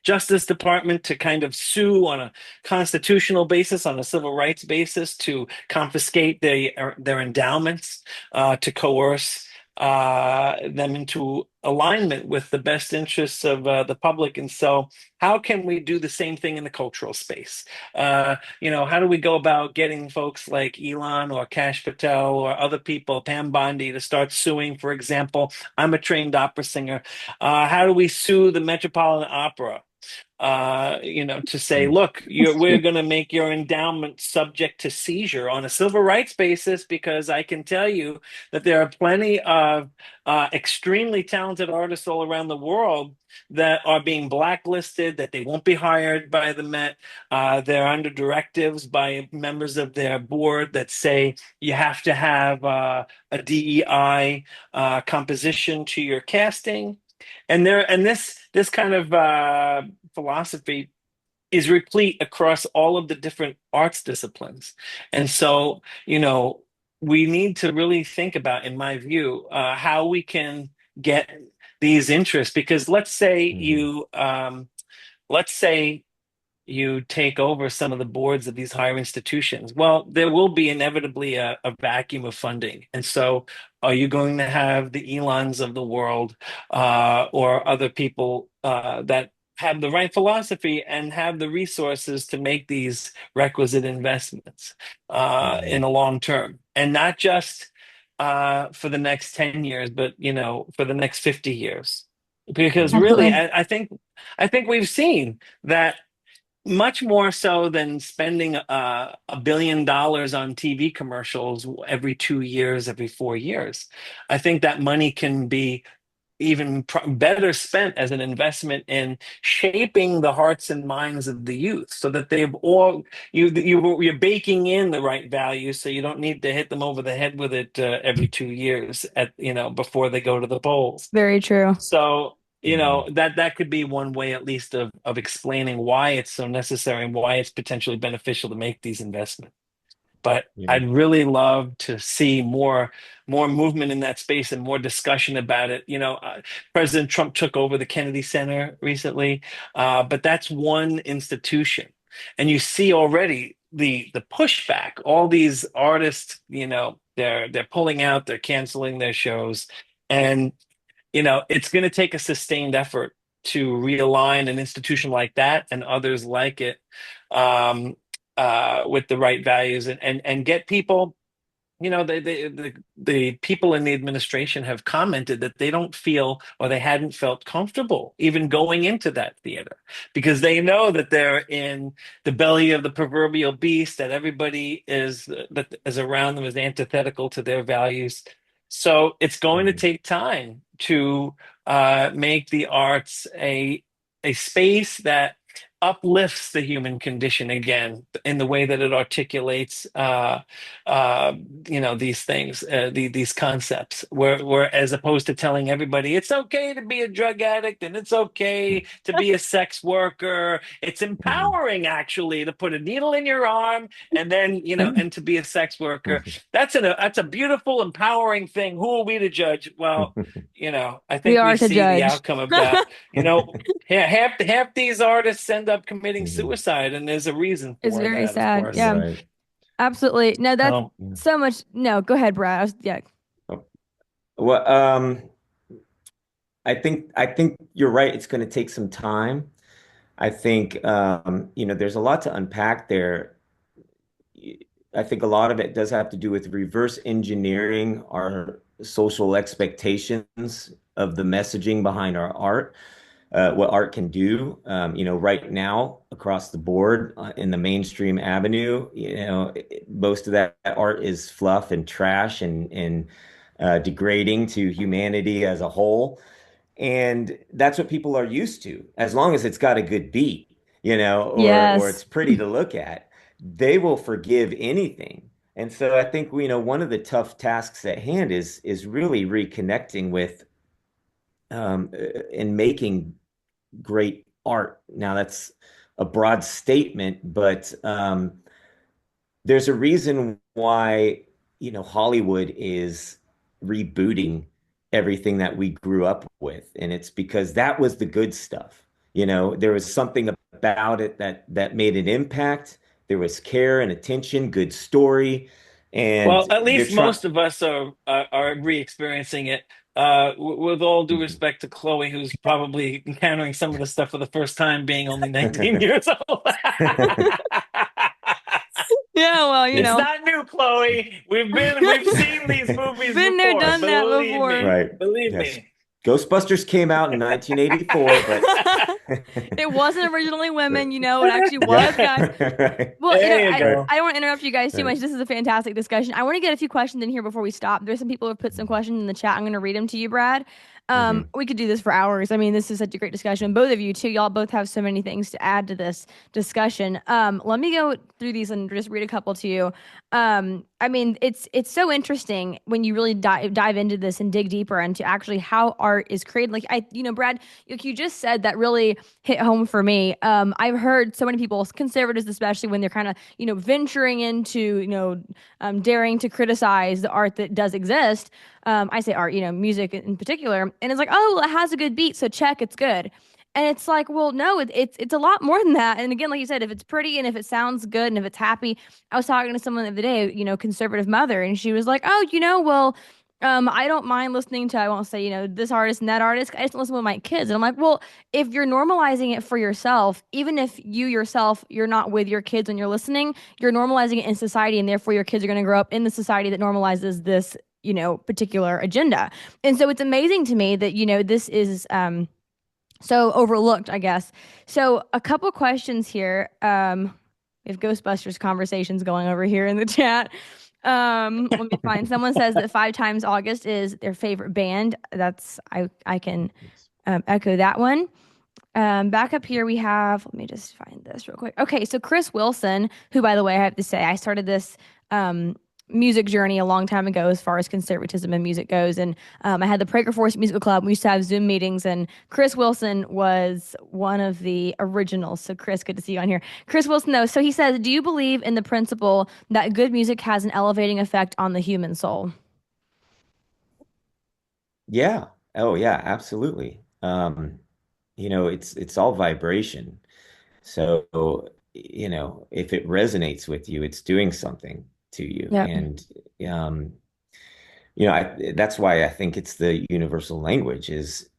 Justice Department to kind of sue on a constitutional basis, on a civil rights basis, to confiscate their endowments, to coerce them into alignment with the best interests of the public. And so, how can we do the same thing in the cultural space? How do we go about getting folks like Elon or Kash Patel or other people, Pam Bondi, to start suing? For example, I'm a trained opera singer. How do we sue the Metropolitan Opera? To say, look, we're going to make your endowment subject to seizure on a civil rights basis, because I can tell you that there are plenty of extremely talented artists all around the world that are being blacklisted, that they won't be hired by the Met. They're under directives by members of their board that say you have to have a DEI composition to your casting. And this kind of philosophy is replete across all of the different arts disciplines. And so, we need to really think about, in my view, how we can get these interests. Because Mhm. let's say you take over some of the boards of these higher institutions, well, there will be inevitably a vacuum of funding. And so, are you going to have the Elons of the world or other people that have the right philosophy and have the resources to make these requisite investments in Mhm. the long term? And not just for the next 10 years, but for the next 50 years. Because really, Absolutely. I think we've seen that much more so than spending $1 billion on TV commercials every 2 years, every 4 years. I think that money can be even better spent as an investment in shaping the hearts and minds of the youth, so that they've all you're baking in the right values, so you don't need to hit them over the head with it every 2 years before they go to the polls. Very true. So, Mhm. that could be one way, at least, of explaining why it's so necessary and why it's potentially beneficial to make these investments. But Yeah. I'd really love to see more movement in that space and more discussion about it. President Trump took over the Kennedy Center recently, but that's one institution, and you see already the pushback. All these artists, they're pulling out, they're canceling their shows, and it's going to take a sustained effort to realign an institution like that and others like it, um, with the right values, and get people. The people in the administration have commented that they don't feel, or they hadn't felt comfortable even going into that theater, because they know that they're in the belly of the proverbial beast, that is around them is antithetical to their values. So it's going to Mhm. take time to make the arts a space that uplifts the human condition again in the way that it articulates uh, these things, these concepts, where as opposed to telling everybody it's okay to be a drug addict and it's okay to be a sex worker. It's Mhm. empowering, actually, to put a needle in your arm and then and to be a sex worker. Mhm. That's a beautiful, empowering thing. Who are we to judge? Well, I We think we are to see the judge. outcome of that. Yeah, half these artists end up committing Mhm. suicide, and there's a reason It's for very that, of sad. course. Yeah, Right. absolutely. No, that's So, Yeah. so much. No, go ahead, Brad. Yeah. Oh, well, I think you're right. It's going to take some time. I think there's a lot to unpack there. I think a lot of it does have to do with reverse engineering our social expectations of the messaging behind our art. what art can do. Right now across the board in the mainstream avenue, most of that art is fluff and trash and degrading to humanity as a whole. And that's what people are used to. As long as it's got a good beat, or Yes. it's pretty to look at, they will forgive anything. And so I think, one of the tough tasks at hand is really reconnecting with and making great art. Now that's a broad statement, but there's a reason why, Hollywood is rebooting everything that we grew up with. And it's because that was the good stuff. There was something about it that made an impact. There was care and attention, good story, Well, and at they're least trying. most of us are re-experiencing it. With all due respect to Chloe, who's probably encountering some of the stuff for the first time, being only 19 years old. Yeah, well, It's not new, Chloe. We've seen these movies been there, before. done that Believe before. me. Right. Believe Yes. me. Ghostbusters came out in 1984, but It wasn't originally women, right. it actually was Yeah. guys. Right. Well, There you I, Right. go. I don't want to interrupt you guys too Right. much. This is a fantastic discussion. I want to get a few questions in here before we stop. There's some people who have put some questions in the chat. I'm going to read them to you, Brad. Hmm. We could do this for hours. I mean, this is such a great discussion. Both of you, too. Y'all both have so many things to add to this discussion. Let me go through these and just read a couple to you. I mean, it's so interesting when you really dive into this and dig deeper into actually how art is created. Like Brad, like you just said, that really hit home for me. I've heard so many people, conservatives especially, when they're kind of venturing into daring to criticize the art that does exist. I say art, music in particular, and it's like, oh, well, it has a good beat, so check, it's good. And it's like, well, no, it's a lot more than that. And again, like you said, if it's pretty and if it sounds good and if it's happy, I was talking to someone the other day, conservative mother, and she was like, oh, well, I don't mind listening to, I won't say, this artist and that artist. I just listen with my kids. And I'm like, well, if you're normalizing it for yourself, even if you yourself, you're not with your kids when you're listening, you're normalizing it in society. And therefore, your kids are going to grow up in the society that normalizes this, particular agenda. And so it's amazing to me that, this is, so overlooked, I guess. So a couple questions here. We have Ghostbusters conversations going over here in the chat. Let me find. Someone says that Five Times August is their favorite band. I can echo that one. Back up here we have. Let me just find this real quick. Okay, so Chris Wilson, who by the way I have to say I started this music journey a long time ago as far as conservatism and music goes, and I had the Prager Force Musical Club. We used to have Zoom meetings, and Chris Wilson was one of the originals. So Chris, good to see you on here. Chris Wilson, though, so he says, "Do you believe in the principle that good music has an elevating effect on the human soul?" Yeah. Oh, yeah, absolutely. It's all vibration. So, if it resonates with you, it's doing something to you. Yep. And um, that's why I think it's the universal language is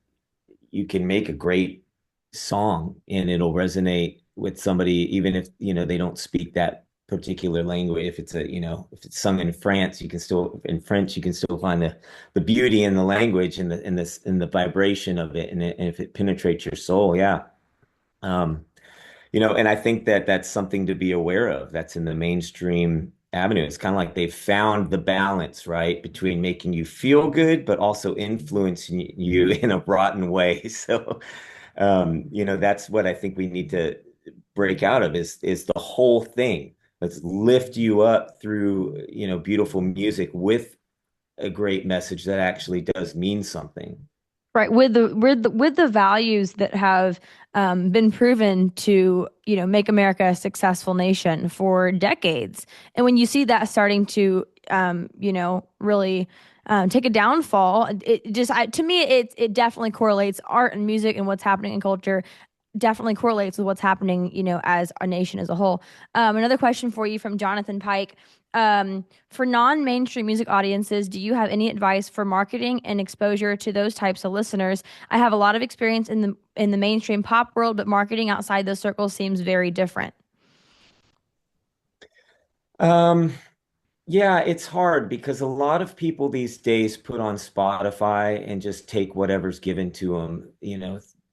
you can make a great song and it'll resonate with somebody, even if, they don't speak that particular language. If it's sung in France, you can still, in French, you can still find the beauty in the language and the vibration of it. And if it penetrates your soul, yeah. Um, and I think that that's something to be aware of. That's in the mainstream avenue. It's kind of like they've found the balance, right, between making you feel good, but also influencing you in a rotten way. So, that's what I think we need to break out of is the whole thing. Let's lift you up through, beautiful music with a great message that actually does mean something. Right, with the values that have been proven to make America a successful nation for decades, and when you see that starting to really take a downfall, it just to me it definitely correlates art and music and what's happening in culture definitely correlates with what's happening, as a nation as a whole. Another question for you from Jonathan Pike. For non-mainstream music audiences, do you have any advice for marketing and exposure to those types of listeners? I have a lot of experience in the mainstream pop world, but marketing outside those circles seems very different. Um, Yeah, it's hard because a lot of people these days put on Spotify and just take whatever's given to them,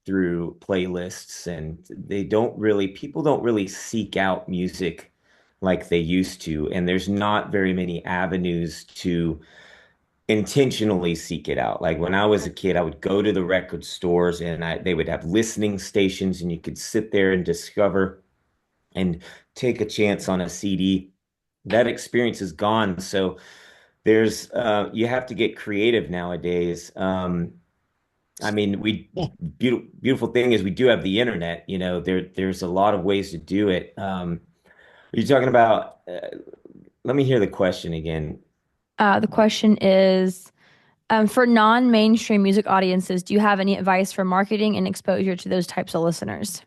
through playlists, and people don't really seek out music like they used to. And there's not very many avenues to intentionally seek it out. Like when I was a kid, I would go to the record stores and they would have listening stations, and you could sit there and discover and take a chance on a CD. That experience is gone. So you have to get creative nowadays. I mean, beautiful thing is we do have the internet. There's a lot of ways to do it. Are you talking about? Let me hear the question again. The question is, for non-mainstream music audiences, do you have any advice for marketing and exposure to those types of listeners?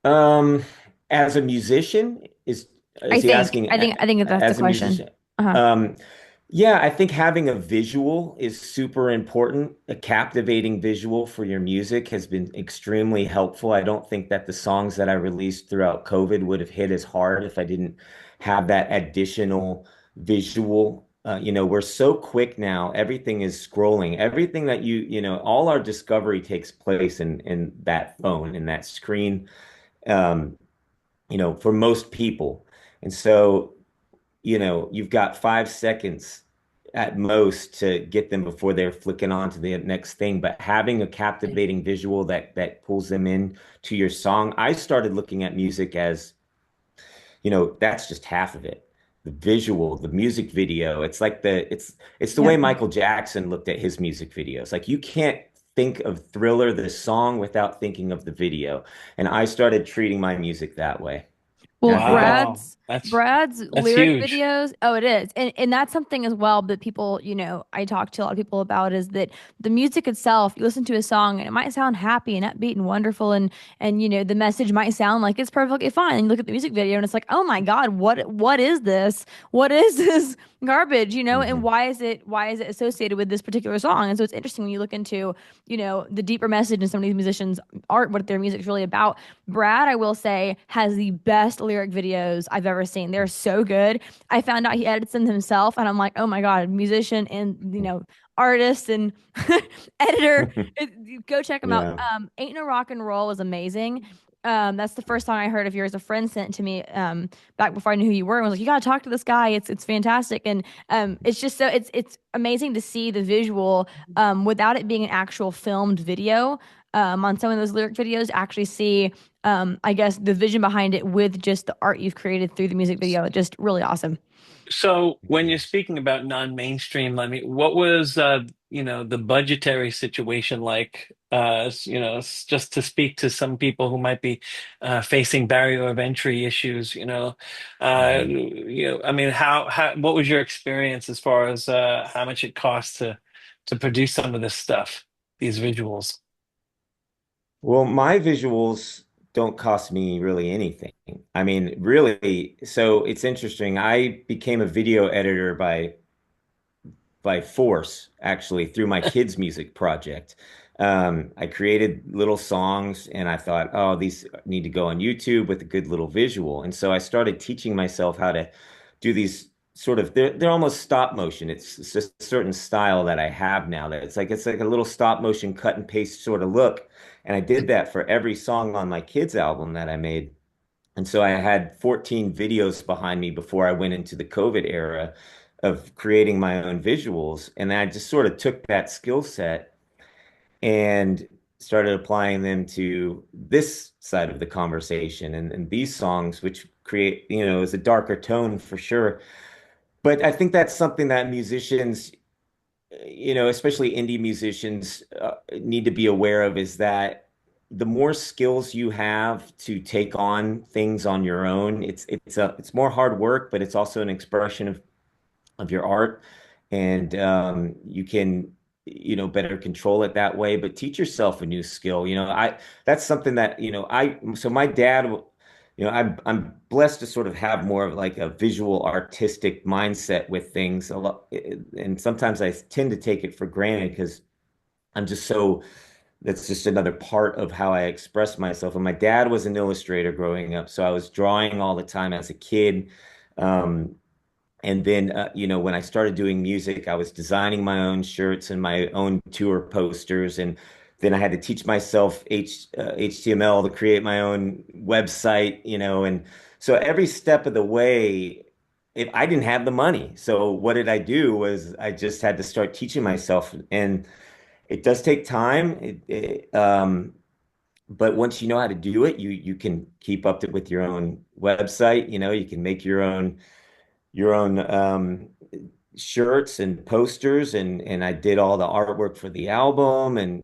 Um, as a musician, I is he think, asking I think, I think that's the as a question. musician? Uh-huh. Um, yeah, I think having a visual is super important. A captivating visual for your music has been extremely helpful. I don't think that the songs that I released throughout COVID would have hit as hard if I didn't have that additional visual. We're so quick now. Everything is scrolling. Everything that all our discovery takes place in that phone, in that screen. Um, for most people. And so, you've got 5 seconds at most to get them before they're flicking on to the next thing. But having a captivating visual that pulls them in to your song, I started looking at music as, that's just half of it. The visual, the music video. It's the way Yep. Michael Jackson looked at his music videos. Like you can't think of Thriller, the song, without thinking of the video. And I started treating my music that way. And Well, I think that Wow, Brad's that's lyric huge. videos, oh, it is. And that's something as well that people, I talk to a lot of people about is that the music itself, you listen to a song and it might sound happy and upbeat and wonderful and the message might sound like it's perfectly fine. And you look at the music video and it's like, "Oh my God, what is this? What is this garbage?" And Mhm. why is it associated with this particular song? And so it's interesting when you look into, the deeper message in some of these musicians' art, what their music's really about. Brad, I will say, has the best lyric videos I've ever seen. They're so good. I found out he edits them himself, and I'm like, oh my God, musician and artist and editor. Go check him out. Yeah. Ain't No Rock and Roll is amazing. That's the first song I heard of yours. A friend sent it to me back before I knew who you were, and was like, "You gotta talk to this guy. It's fantastic." And it's just it's amazing to see the visual without it being an actual filmed video on some of those lyric videos, actually see, I guess, the vision behind it with just the art you've created through the music video. Just really awesome. So when you're speaking about non-mainstream, I mean, what was the budgetary situation like? Just to speak to some people who might be facing barrier of entry issues. Mhm. I mean, how what was your experience as far as how much it costs to produce some of this stuff, these visuals? Well, my visuals don't cost me really anything. I mean, really, so it's interesting. I became a video editor by force, actually, through my kids' music project. I created little songs and I thought, oh, these need to go on YouTube with a good little visual. And so I started teaching myself how to do these they're almost stop motion. It's just a certain style that I have now that it's like a little stop motion cut and paste sort of look. And I did that for every song on my kids' album that I made. And so I had 14 videos behind me before I went into the COVID era of creating my own visuals. And I just sort of took that skill set and started applying them to this side of the conversation and these songs, which create, is a darker tone for sure. But I think that's something that musicians, especially indie musicians, need to be aware of is that the more skills you have to take on things on your own, it's more hard work, but it's also an expression of your art, and you can better control it that way. But teach yourself a new skill. I That's something that I so my dad. I'm blessed to sort of have more of like a visual artistic mindset with things a lot, and sometimes I tend to take it for granted because I'm just so that's just another part of how I express myself. And my dad was an illustrator growing up, so I was drawing all the time as a kid. Um, and then, when I started doing music, I was designing my own shirts and my own tour posters. And Then I had to teach myself HTML to create my own website, and so every step of the way, if I didn't have the money. So what did I do was I just had to start teaching myself, and it does take time. But once you know how to do it, you can keep up to, with your own website. You can make your own shirts and posters, and I did all the artwork for the album, and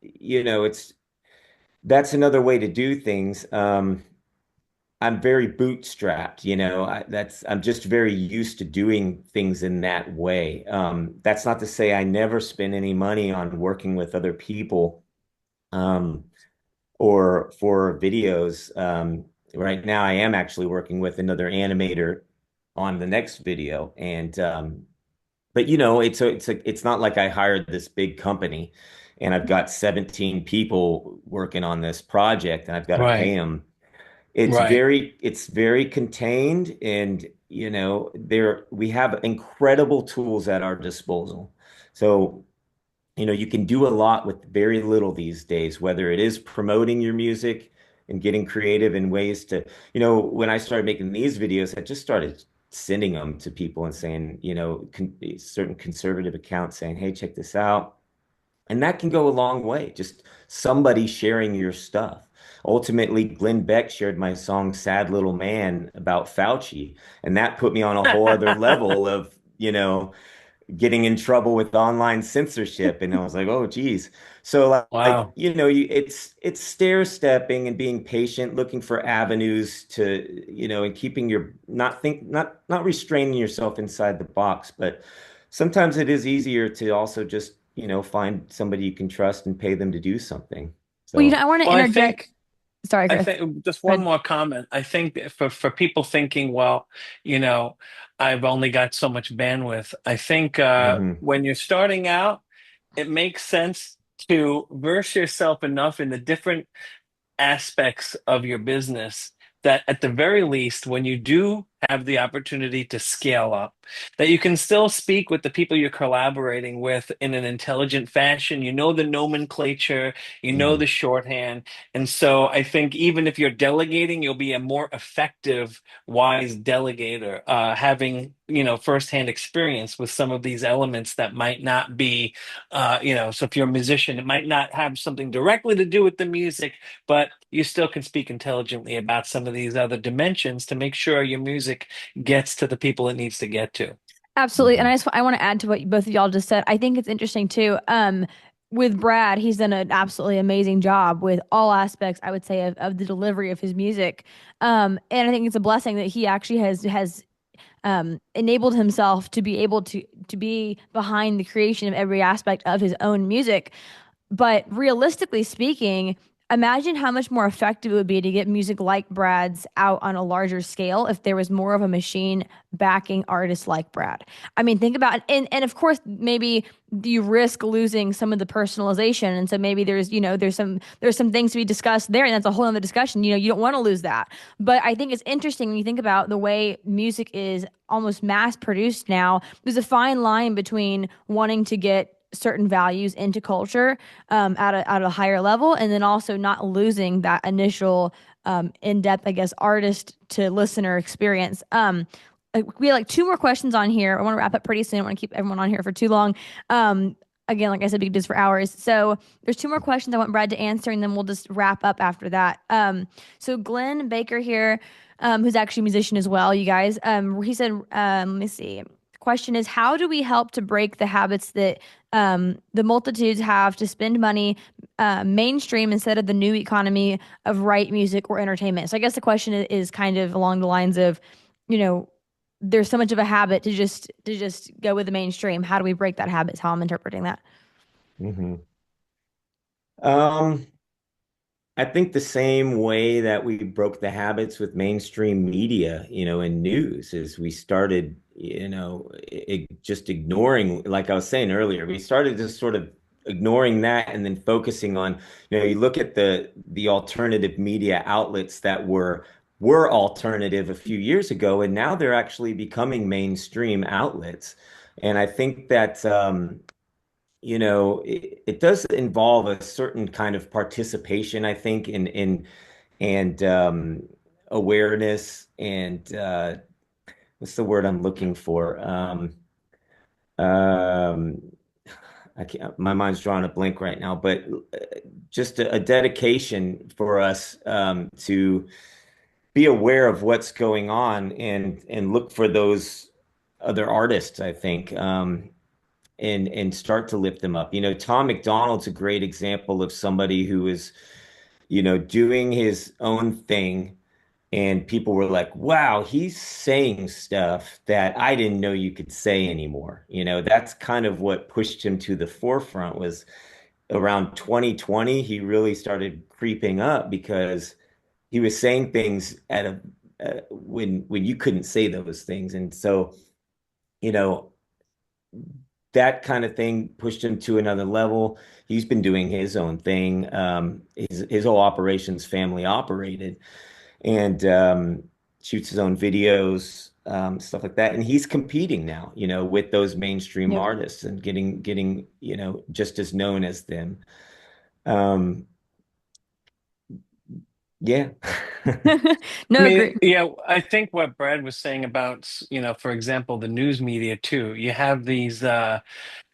it's that's another way to do things. I'm very bootstrapped, I'm just very used to doing things in that way. That's not to say I never spend any money on working with other people. Um, or for videos. Right now, I am actually working with another animator on the next video, and but it's not like I hired this big company, and I've got 17 people working on this project, and I've got to pay Right. them. It's very contained, and there we have incredible tools at our disposal. So you can do a lot with very little these days, whether it is promoting your music and getting creative in ways to, when I started making these videos, I just started sending them to people and saying, certain conservative accounts saying, hey, check this out. And that can go a long way. Just somebody sharing your stuff. Ultimately, Glenn Beck shared my song Sad Little Man about Fauci. And that put me on a whole other level of, getting in trouble with online censorship, and I was like, oh geez. So Wow. it's stair stepping and being patient, looking for avenues to, and keeping your not restraining yourself inside the box. But sometimes it is easier to also just, find somebody you can trust and pay them to do something. Well, So I want to Well, interject. Sorry, I Chris. think just Go one ahead. more comment. I think that for people thinking, well, you know, I've only got so much bandwidth. I think hmm when you're starting out, it makes sense to verse yourself enough in the different aspects of your business that at the very least, when you do have the opportunity to scale up, that you can still speak with the people you're collaborating with in an intelligent fashion. You know the nomenclature, you know the hmm shorthand. And so I think even if you're delegating, you'll be a more effective, wise delegator, having, firsthand experience with some of these elements that might not be, so if you're a musician, it might not have something directly to do with the music, but you still can speak intelligently about some of these other dimensions to make sure your music gets to the people it needs to get to. Absolutely. And hmm I want to add to what both of y'all just said. I think it's interesting too. With Brad, he's done an absolutely amazing job with all aspects, I would say, of the delivery of his music. And I think it's a blessing that he actually has enabled himself to be able to be behind the creation of every aspect of his own music. But realistically speaking, imagine how much more effective it would be to get music like Brad's out on a larger scale if there was more of a machine backing artists like Brad. I mean, think about and of course maybe you risk losing some of the personalization. And so maybe there's some things to be discussed there, and that's a whole other discussion. You don't want to lose that. But I think it's interesting when you think about the way music is almost mass produced now. There's a fine line between wanting to get certain values into culture at a higher level, and then also not losing that initial in-depth, I guess, artist to listener experience. We have like two more questions on here. I want to wrap up pretty soon. I want to keep everyone on here for too long. Um, Again, like I said, we could do this for hours. So there's two more questions I want Brad to answer, and then we'll just wrap up after that. So Glenn Baker here, who's actually a musician as well, you guys. He said, let me see. Question is, how do we help to break the habits that the multitudes have to spend money mainstream instead of the new economy of right music or entertainment? So I guess the question is kind of along the lines of, you know, there's so much of a habit to just go with the mainstream. How do we break that habit? Is how I'm interpreting that. hmm Um, I think the same way that we broke the habits with mainstream media, and news is we started, just ignoring, like I was saying earlier, we started just sort of ignoring that and then focusing on, you look at the alternative media outlets that were alternative a few years ago, and now they're actually becoming mainstream outlets. And I think that it does involve a certain kind of participation, I think, in and awareness and what's the word I'm looking for? Um, I can't, my mind's drawing a blank right now, but just a dedication for us to be aware of what's going on and look for those other artists, I think, and start to lift them up. Tom McDonald's a great example of somebody who is, doing his own thing, and people were like, wow, he's saying stuff that I didn't know you could say anymore. That's kind of what pushed him to the forefront was around 2020, he really started creeping up because he was saying things at a when you couldn't say those things. And so, you know, that kind of thing pushed him to another level. He's been doing his own thing. His whole operations family operated and shoots his own videos, stuff like that. And he's competing now, with those mainstream Yep. artists and getting, just as known as them. Um, yeah. I No, mean, great. yeah, I think what Brad was saying about, for example, the news media too. You have these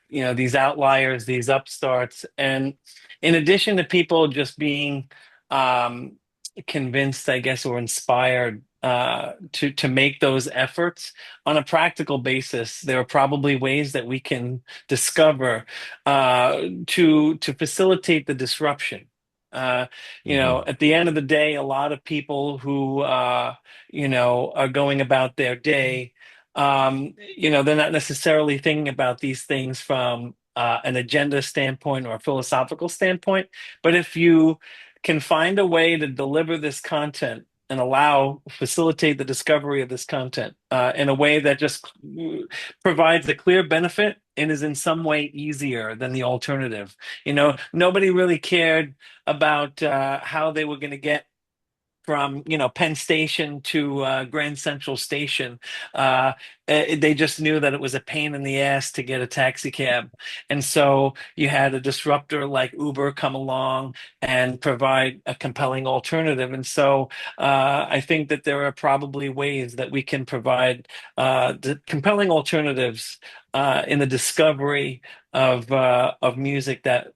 these outliers, these upstarts, and in addition to people just being um convinced, I guess, or inspired to make those efforts on a practical basis, there are probably ways that we can discover to facilitate the disruption. uh Mhm. at the end of the day, a lot of people who are going about their day, they're not necessarily thinking about these things from an agenda standpoint or a philosophical standpoint. But if you can find a way to deliver this content and facilitate the discovery of this content in a way that just provides a clear benefit and is in some way easier than the alternative. Nobody really cared about how they were going to get from Penn Station to Grand Central Station. They just knew that it was a pain in the ass to get a taxi cab, and so you had a disruptor like Uber come along and provide a compelling alternative. And so I think that there are probably ways that we can provide the compelling alternatives in the discovery of music that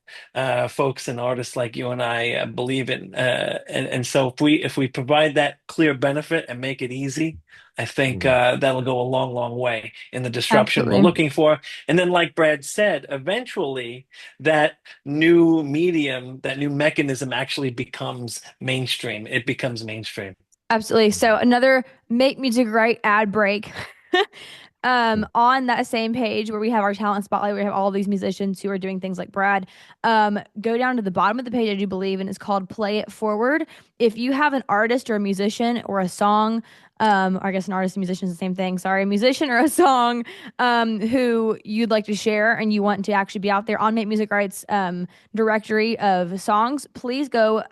folks and artists like you and I believe in. And so if we provide that clear benefit and make it easy, I think Mhm. that'll go a long, long way in the disruption we're Absolutely. looking for. And then, like Brad said, eventually that new medium, that new mechanism actually becomes mainstream. It becomes mainstream. Absolutely. So another Make Music Right ad break. On that same page where we have our talent spotlight, we have all these musicians who are doing things like Brad. Go down to the bottom of the page, I do believe, and it's called Play It Forward. If you have an artist or a musician or a song, or I guess an artist and musician is the same thing. Sorry, a musician or a song, who you'd like to share and you want to actually be out there on Make Music Right's directory of songs, please go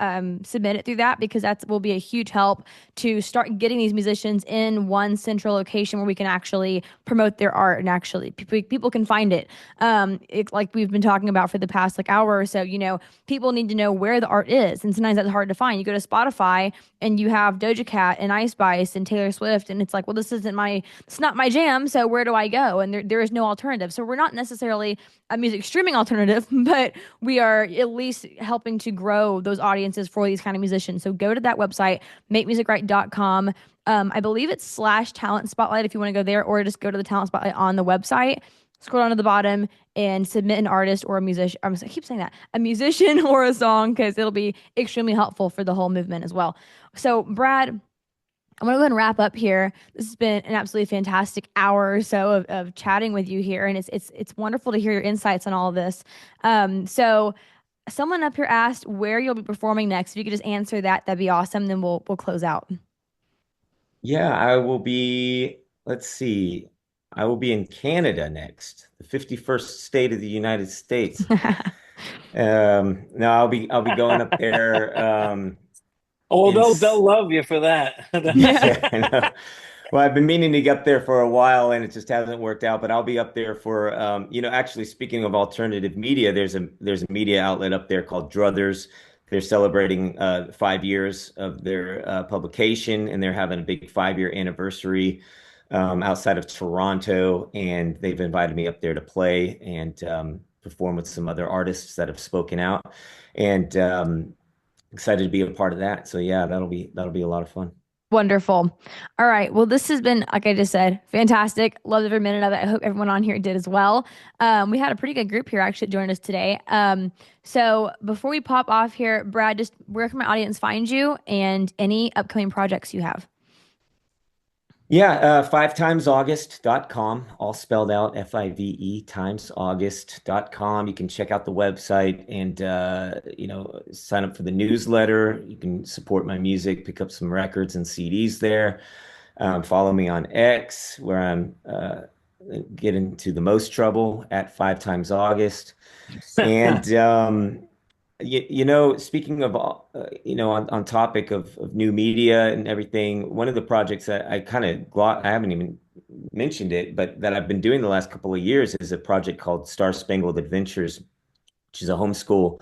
submit it through that because that will be a huge help to start getting these musicians in one central location where we can actually promote their art and actually people can find it. Like we've been talking about for the past like hour or so, people need to know where the art is, and sometimes that's hard to find. You go to Spotify and you have Doja Cat and Ice Spice and Taylor Swift, and it's like, well, it's not my jam, so where do I go? And there is no alternative. So we're not necessarily a music streaming alternative, but we are at least helping to grow those audiences for these kind of musicians. So go to that website, makemusicright.com. I believe it's slash talent spotlight if you want to go there, or just go to the talent spotlight on the website. Scroll down to the bottom and submit an artist or a musician. I keep saying that, a musician or a song, because it'll be extremely helpful for the whole movement as well. So, Brad, I'm gonna go ahead and wrap up here. This has been an absolutely fantastic hour or so of chatting with you here, and it's wonderful to hear your insights on all of this. So someone up here asked where you'll be performing next. If you could just answer that, that'd be awesome. Then we'll close out. Yeah, I will be, let's see, I will be in Canada next, the 51st state of the United States. No, I'll be going up there Oh, in they'll love you for that. Yeah. yeah, I know. Well, I've been meaning to get up there for a while and it just hasn't worked out, but I'll be up there for actually speaking of alternative media, there's a media outlet up there called Druthers. They're celebrating 5 years of their publication and they're having a big 5 year anniversary outside of Toronto, and they've invited me up there to play and perform with some other artists that have spoken out, and excited to be a part of that. So yeah, that'll be a lot of fun. Wonderful. All right. Well, this has been, like I just said, fantastic. Loved every minute of it. I hope everyone on here did as well. We had a pretty good group here actually join us today. So before we pop off here, Brad, just where can my audience find you and any upcoming projects you have? Yeah, 5timesaugust.com, all spelled out, FIVE timesaugust.com. You can check out the website and sign up for the newsletter. You can support my music, pick up some records and CDs there. Follow me on X, where I'm get into the most trouble at 5timesaugust. And speaking of, on topic of new media and everything, one of the projects that I kind of I haven't even mentioned it, but that I've been doing the last couple of years is a project called Star Spangled Adventures, which is a homeschool,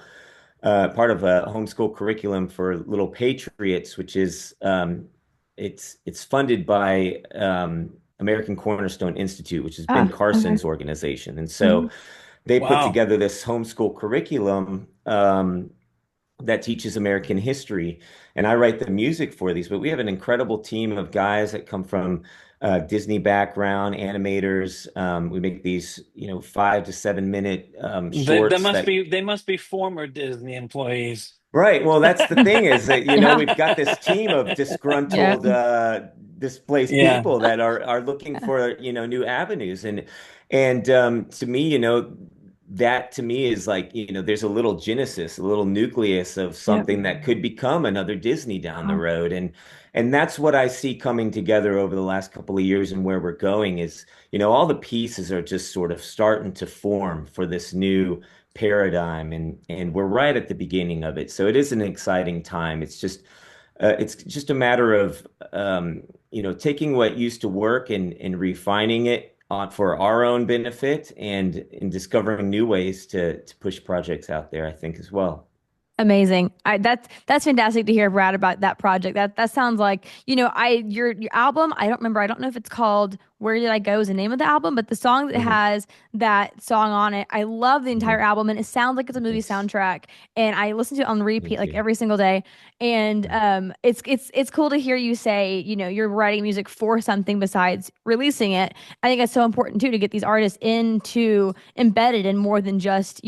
part of a homeschool curriculum for little patriots, which is, it's funded by American Cornerstone Institute, which is Ben Ah, okay. Carson's organization. And Mhm. so they put Wow. together this homeschool curriculum that teaches American history. And I write the music for these, but we have an incredible team of guys that come from Disney background, animators. We make these, 5 to 7 minute They shorts must that. be former Disney employees. Right. Well, that's the thing is that, Yeah. we've got this team of Yeah. disgruntled, displaced Yeah. people that are looking for, new avenues. And to me, that to me is like, there's a little genesis, a little nucleus of Yep. something that could become another Disney down the Wow. road. And that's what I see coming together over the last couple of years and where we're going is, all the pieces are just sort of starting to form for this new paradigm, and we're right at the beginning of it, so it is an exciting time. It's just a matter of taking what used to work and refining it for our own benefit, and discovering new ways to push projects out there, I think, as well. Amazing. That's fantastic to hear, Brad, about that project. That sounds like, your album, I don't remember. I don't know if it's called Where Did I Go is the name of the album, but the song that Hmm. has that song on it, I love the entire Hmm. album and it sounds like it's a movie Thanks. soundtrack. And I listen to it on repeat Thank like you. every single day. And it's cool to hear you say, you're writing music for something besides releasing it. I think that's so important too to get these artists into embedded in more than just,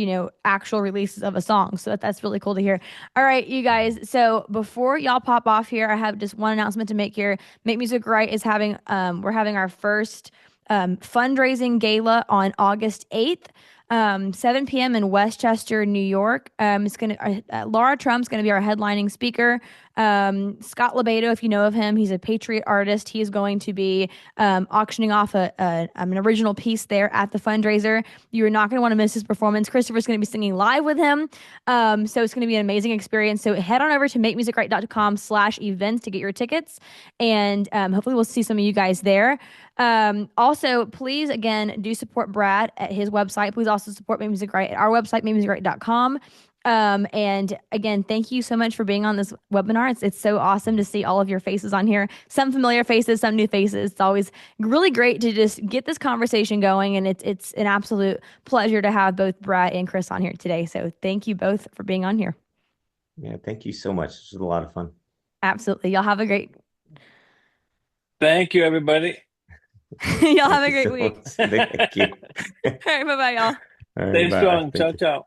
actual releases of a song. So that's really cool to hear. All right, you guys. So before y'all pop off here, I have just one announcement to make here. Make Music Right is having we're having our first fundraising gala on August 8th. 7 p.m. in Westchester, New York. It's gonna Laura Trump's gonna be our headlining speaker. Scott Lebedo, if you know of him, he's a Patriot artist. He is going to be auctioning off an original piece there at the fundraiser. You are not going to want to miss his performance. Christopher's going to be singing live with him. So it's going to be an amazing experience. So head on over to makemusicright.com/events to get your tickets. And hopefully we'll see some of you guys there. Also, please, again, do support Brad at his website. Please also support Make Music Right at our website, makemusicright.com. And again, thank you so much for being on this webinar. It's so awesome to see all of your faces on here. Some familiar faces, some new faces. It's always really great to just get this conversation going, and it's an absolute pleasure to have both Brad and Chris on here today. So thank you both for being on here. Yeah, thank you so much. This was a lot of fun. Absolutely. Y'all have a great Thank you, everybody. y'all have Thank a you great so week. much. Thank you. All right, bye bye, y'all. All right, Stay bye. strong. Thank Ciao, you. ciao.